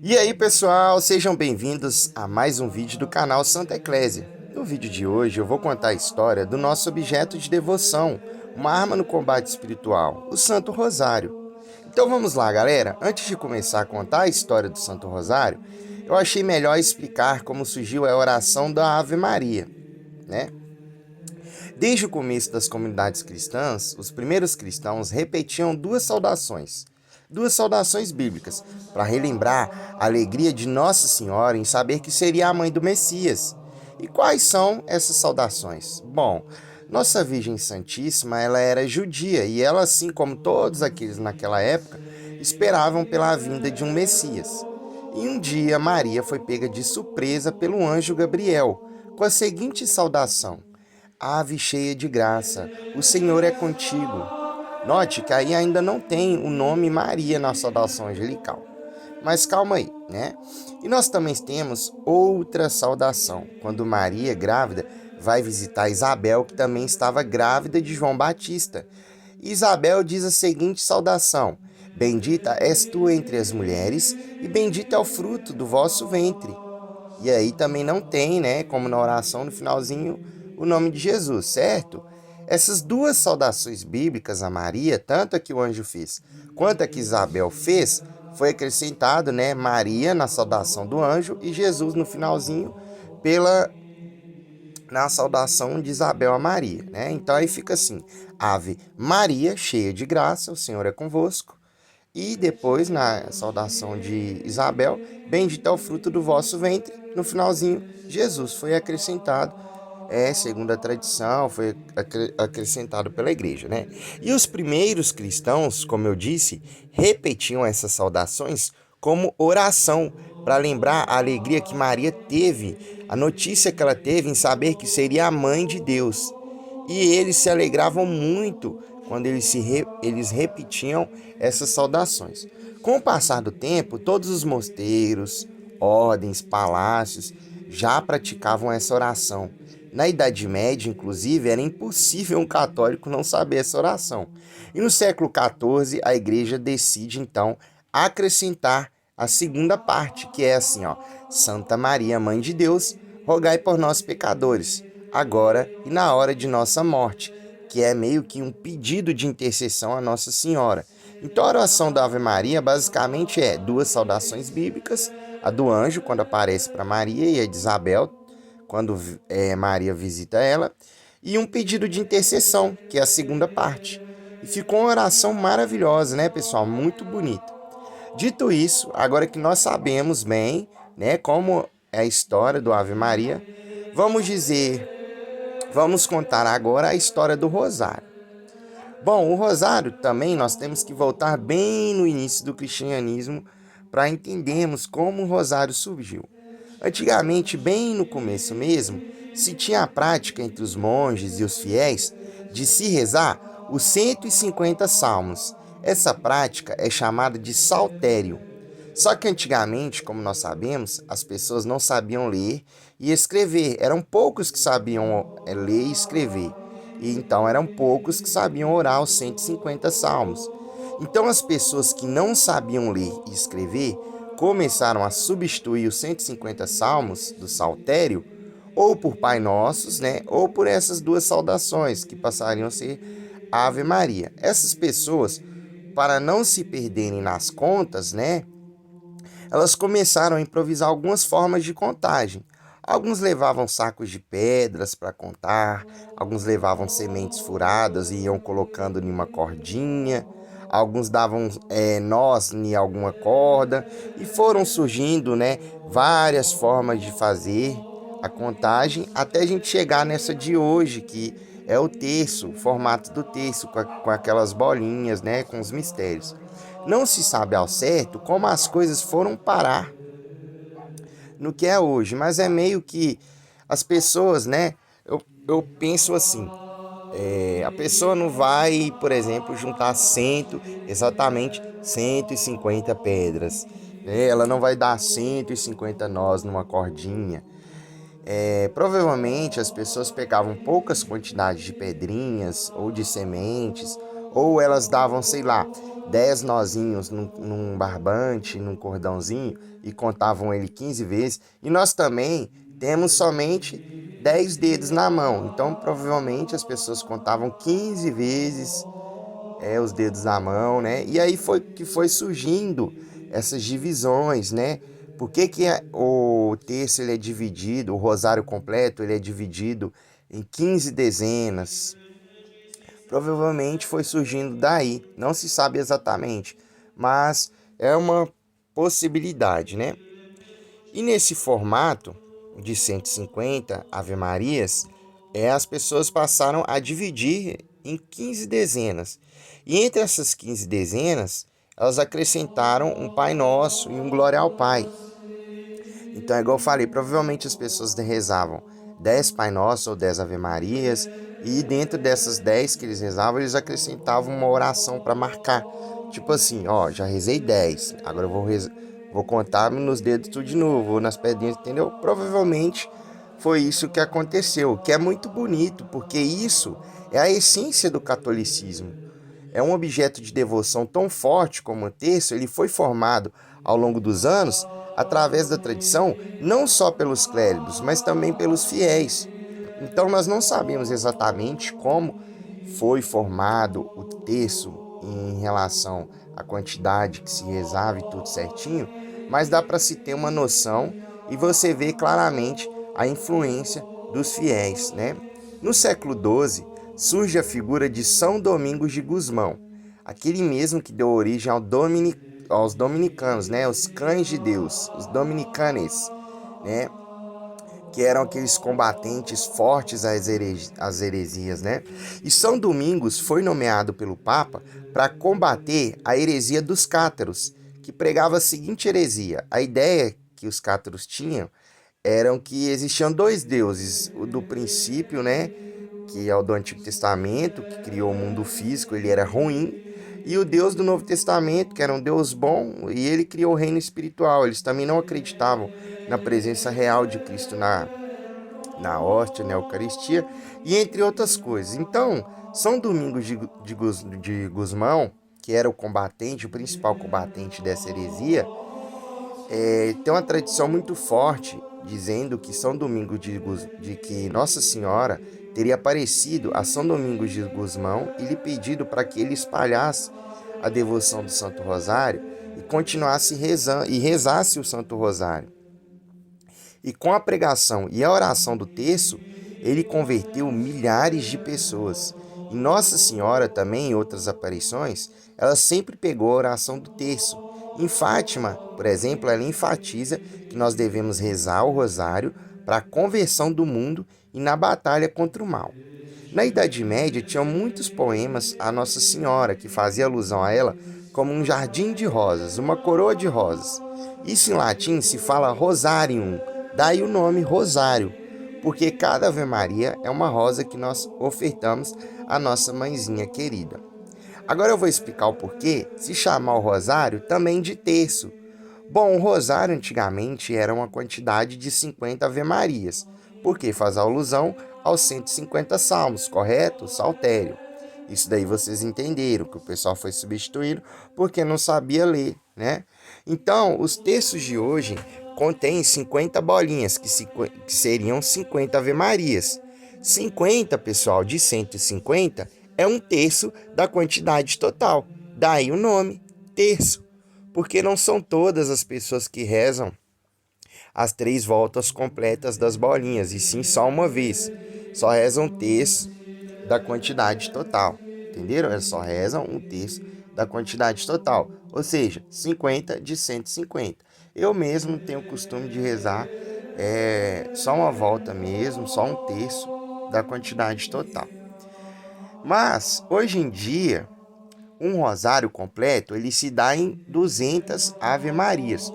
E aí, pessoal, sejam bem-vindos a mais um vídeo do canal Santa Eclésia. No vídeo de hoje eu vou contar a história do nosso objeto de devoção, uma arma no combate espiritual, o Santo Rosário. Então vamos lá, galera. Antes de começar a contar a história do Santo Rosário, eu achei melhor explicar como surgiu a oração da Ave Maria, né? Desde o começo das comunidades cristãs, os primeiros cristãos repetiam duas saudações bíblicas, para relembrar a alegria de Nossa Senhora em saber que seria a mãe do Messias. E quais são essas saudações? Bom, Nossa Virgem Santíssima, ela era judia e ela, assim como todos aqueles naquela época, esperavam pela vinda de um Messias. E um dia Maria foi pega de surpresa pelo anjo Gabriel, com a seguinte saudação: Ave cheia de graça, o Senhor é contigo. Note que aí ainda não tem o nome Maria na saudação angelical. Mas calma aí, né? E nós também temos outra saudação, quando Maria, grávida, vai visitar Isabel, que também estava grávida de João Batista. Isabel diz a seguinte saudação: Bendita és tu entre as mulheres, e bendito é o fruto do vosso ventre. E aí também não tem, né, como na oração no finalzinho, o nome de Jesus, certo? Essas duas saudações bíblicas a Maria, tanto a que o anjo fez quanto a que Isabel fez, foi acrescentado, né, Maria na saudação do anjo e Jesus no finalzinho pela na saudação de Isabel a Maria, né? Então aí fica assim: Ave Maria, cheia de graça, o Senhor é convosco. E depois, na saudação de Isabel, bendito é o fruto do vosso ventre. No finalzinho, Jesus foi acrescentado, segundo a tradição, foi acrescentado pela igreja, né? E os primeiros cristãos, como eu disse, repetiam essas saudações como oração, para lembrar a alegria que Maria teve, a notícia que ela teve em saber que seria a mãe de Deus. E eles se alegravam muito quando eles repetiam essas saudações. Com o passar do tempo, todos os mosteiros, ordens, palácios já praticavam essa oração. Na Idade Média, inclusive, era impossível um católico não saber essa oração. E no século XIV, a igreja decide, então, acrescentar a segunda parte, que é assim, ó: Santa Maria, Mãe de Deus, rogai por nós pecadores, agora e na hora de nossa morte, que é meio que um pedido de intercessão a Nossa Senhora. Então a oração da Ave Maria basicamente é duas saudações bíblicas, a do anjo quando aparece para Maria e a de Isabel quando Maria visita ela, e um pedido de intercessão, que é a segunda parte. E ficou uma oração maravilhosa, né, pessoal? Muito bonita. Dito isso, agora que nós sabemos bem, né, como é a história do Ave Maria, vamos dizer, vamos contar agora a história do Rosário. Bom, o Rosário também nós temos que voltar bem no início do cristianismo para entendermos como o Rosário surgiu. Antigamente, bem no começo mesmo, se tinha a prática entre os monges e os fiéis de se rezar os 150 salmos. Essa prática é chamada de saltério. Só que antigamente, como nós sabemos, as pessoas não sabiam ler e escrever. Eram poucos que sabiam ler e escrever. E então eram poucos que sabiam orar os 150 salmos. Então as pessoas que não sabiam ler e escrever começaram a substituir os 150 salmos do saltério ou por Pai Nossos, né, ou por essas duas saudações que passariam a ser Ave Maria. Essas pessoas, para não se perderem nas contas, né, elas começaram a improvisar algumas formas de contagem. Alguns levavam sacos de pedras para contar, alguns levavam sementes furadas e iam colocando em uma cordinha, alguns davam nós em alguma corda, e foram surgindo, né, várias formas de fazer a contagem até a gente chegar nessa de hoje, que é o terço, o formato do terço, com aquelas bolinhas, né, com os mistérios. Não se sabe ao certo como as coisas foram parar no que é hoje, mas é meio que as pessoas, né? Eu penso assim, a pessoa não vai, por exemplo, juntar exatamente 150 pedras, né? Ela não vai dar 150 nós numa cordinha. Provavelmente as pessoas pegavam poucas quantidades de pedrinhas ou de sementes, ou elas davam, sei lá, 10 nozinhos num barbante, num cordãozinho, e contavam ele 15 vezes. E nós também temos somente 10 dedos na mão. Então, provavelmente, as pessoas contavam 15 vezes os dedos na mão, né? E aí foi que foi surgindo essas divisões, né? Por que o terço ele é dividido, o rosário completo ele é dividido em 15 dezenas? Provavelmente foi surgindo daí, não se sabe exatamente, mas é uma possibilidade, né? E nesse formato de 150 Ave-Marias, as pessoas passaram a dividir em 15 dezenas. E entre essas 15 dezenas, elas acrescentaram um Pai Nosso e um Glória ao Pai. Então, igual eu falei, provavelmente as pessoas rezavam 10 Pai Nosso ou 10 Ave Marias, e dentro dessas 10 que eles rezavam, eles acrescentavam uma oração para marcar. Tipo assim, ó, já rezei 10, agora eu vou contar nos dedos tudo de novo, ou nas pedrinhas, entendeu? Provavelmente foi isso que aconteceu, que é muito bonito, porque isso é a essência do catolicismo. É um objeto de devoção tão forte como o terço, ele foi formado ao longo dos anos através da tradição, não só pelos clérigos, mas também pelos fiéis. Então nós não sabemos exatamente como foi formado o terço em relação à quantidade que se rezava e tudo certinho, mas dá para se ter uma noção e você vê claramente a influência dos fiéis, né? No século XII, surge a figura de São Domingos de Gusmão, aquele mesmo que deu origem aos dominicanos, né? Os cães de Deus, os dominicanes, né? Que eram aqueles combatentes fortes às heresias, né? E São Domingos foi nomeado pelo Papa para combater a heresia dos cátaros, que pregava a seguinte heresia: a ideia que os cátaros tinham eram que existiam dois deuses, o do princípio, né, que é o do Antigo Testamento, que criou o mundo físico, ele era ruim, e o Deus do Novo Testamento, que era um Deus bom, e ele criou o reino espiritual. Eles também não acreditavam na presença real de Cristo na hóstia, na Eucaristia, e entre outras coisas. Então, São Domingos de Gusmão, que era o combatente, o principal combatente dessa heresia, tem uma tradição muito forte dizendo que São Domingos de que Nossa Senhora teria aparecido a São Domingos de Gusmão e lhe pedido para que ele espalhasse a devoção do Santo Rosário e continuasse rezando e rezasse o Santo Rosário. E com a pregação e a oração do terço, ele converteu milhares de pessoas. E Nossa Senhora também, em outras aparições, ela sempre pegou a oração do terço. Em Fátima, por exemplo, ela enfatiza que nós devemos rezar o rosário para a conversão do mundo e na batalha contra o mal. Na Idade Média, tinham muitos poemas a Nossa Senhora, que fazia alusão a ela como um jardim de rosas, uma coroa de rosas. Isso em latim se fala rosarium, daí o nome rosário, porque cada Ave Maria é uma rosa que nós ofertamos à nossa mãezinha querida. Agora eu vou explicar o porquê se chamar o rosário também de terço. Bom, o rosário antigamente era uma quantidade de 50 Ave-Marias, porque faz alusão aos 150 salmos, correto? Saltério. Isso daí vocês entenderam, que o pessoal foi substituído porque não sabia ler, né? Então, os terços de hoje contêm 50 bolinhas, que seriam 50 Ave-Marias. 50, pessoal, de 150 é um terço da quantidade total. Daí o nome, terço. Porque não são todas as pessoas que rezam as 3 voltas completas das bolinhas, e sim só uma vez. Só rezam um terço da quantidade total. Entenderam? Eles só rezam um terço da quantidade total. Ou seja, 50 de 150. Eu mesmo tenho o costume de rezar só uma volta mesmo, só um terço da quantidade total. Mas, hoje em dia, um rosário completo ele se dá em 200 Ave-Marias,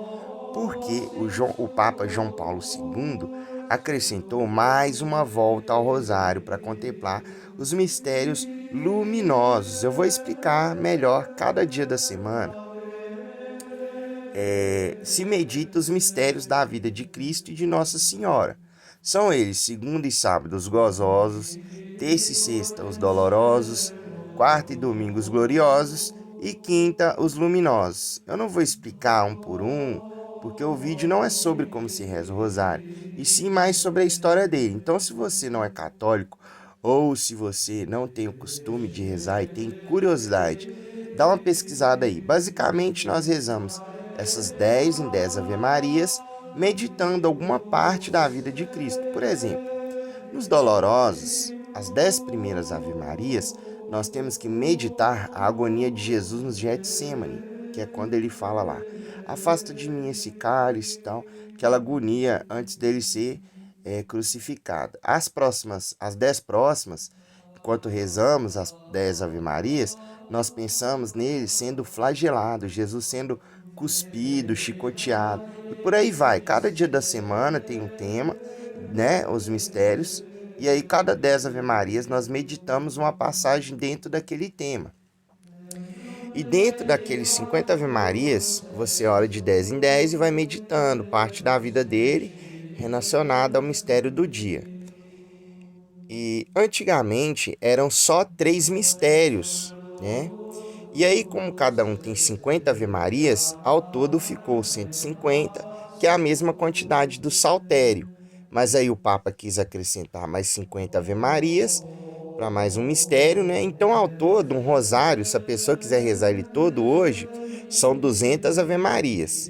porque o Papa João Paulo II acrescentou mais uma volta ao rosário para contemplar os mistérios luminosos. Eu vou explicar melhor cada dia da semana. Se medita os mistérios da vida de Cristo e de Nossa Senhora. São eles segunda e sábado os gozosos, terça e sexta os dolorosos, quarta e domingo os gloriosos E quinta, os luminosos. Eu não vou explicar um por um, porque o vídeo não é sobre como se reza o rosário, e sim mais sobre a história dele. Então, se você não é católico, ou se você não tem o costume de rezar e tem curiosidade, dá uma pesquisada aí. Basicamente, nós rezamos essas 10 em 10 Ave-Marias, meditando alguma parte da vida de Cristo. Por exemplo, nos dolorosos, as 10 primeiras Ave-Marias, nós temos que meditar a agonia de Jesus no Getsêmani, que é quando ele fala lá, afasta de mim esse cálice e tal, aquela agonia antes dele ser crucificado. As 10 próximas, enquanto rezamos as 10 Ave-Marias, nós pensamos nele sendo flagelado, Jesus sendo cuspido, chicoteado, e por aí vai. Cada dia da semana tem um tema, né, os mistérios, e aí cada 10 Ave-Marias nós meditamos uma passagem dentro daquele tema. E dentro daqueles 50 Ave-Marias, você ora de 10 em 10 e vai meditando parte da vida dele relacionada ao mistério do dia. E antigamente eram só 3 mistérios, né? E aí, como cada um tem 50 Ave-Marias, ao todo ficou 150, que é a mesma quantidade do saltério. Mas aí o Papa quis acrescentar mais 50 Ave-Marias para mais um mistério, né? Então, ao todo, um rosário, se a pessoa quiser rezar ele todo hoje, são 200 Ave-Marias.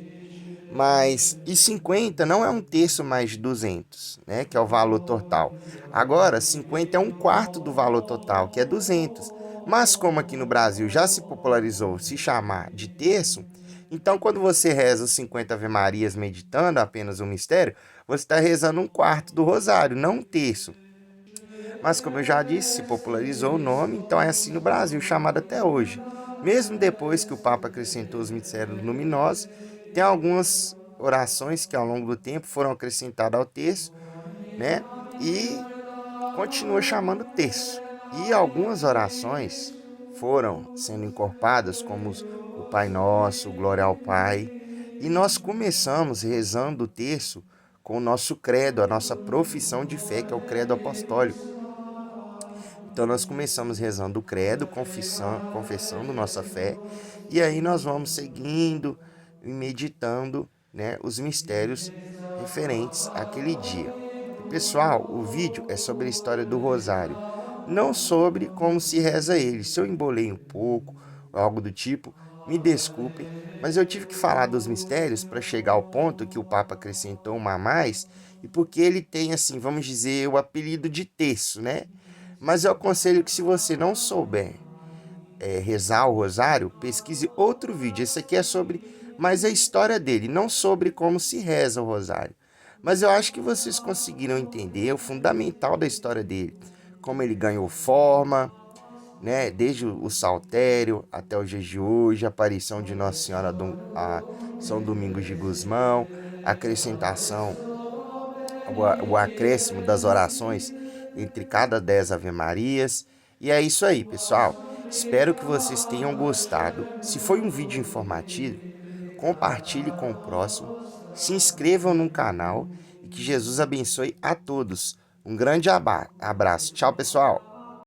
Mas, e 50 não é um terço mais de 200, né? Que é o valor total. Agora, 50 é um quarto do valor total, que é 200. Mas como aqui no Brasil já se popularizou se chamar de terço, então quando você reza os 50 Ave-Marias meditando apenas um mistério, você está rezando um quarto do rosário, não um terço. Mas como eu já disse, se popularizou o nome, então é assim no Brasil, chamado até hoje. Mesmo depois que o Papa acrescentou os mistérios luminosos, tem algumas orações que ao longo do tempo foram acrescentadas ao terço, né? E continua chamando terço. E algumas orações foram sendo incorporadas, como o Pai Nosso, o Glória ao Pai. E nós começamos rezando o terço com o nosso credo, a nossa profissão de fé, que é o credo apostólico. Então nós começamos rezando o credo, confessando nossa fé, e aí nós vamos seguindo e meditando, né, os mistérios referentes àquele dia. E, pessoal, o vídeo é sobre a história do rosário, não sobre como se reza ele. Se eu embolei um pouco, algo do tipo, me desculpem, mas eu tive que falar dos mistérios para chegar ao ponto que o Papa acrescentou uma a mais, e porque ele tem, assim, vamos dizer, o apelido de terço, né? Mas eu aconselho que, se você não souber rezar o rosário, pesquise outro vídeo. Esse aqui é sobre mais a história dele, não sobre como se reza o rosário. Mas eu acho que vocês conseguiram entender o fundamental da história dele, como ele ganhou forma, né? Desde o saltério até os dias de hoje, a aparição de Nossa Senhora a São Domingos de Gusmão, a acrescentação, o acréscimo das orações entre cada 10 Ave-Marias. E é isso aí, pessoal. Espero que vocês tenham gostado. Se foi um vídeo informativo, compartilhe com o próximo, se inscrevam no canal e que Jesus abençoe a todos. Um grande abraço. Tchau, pessoal.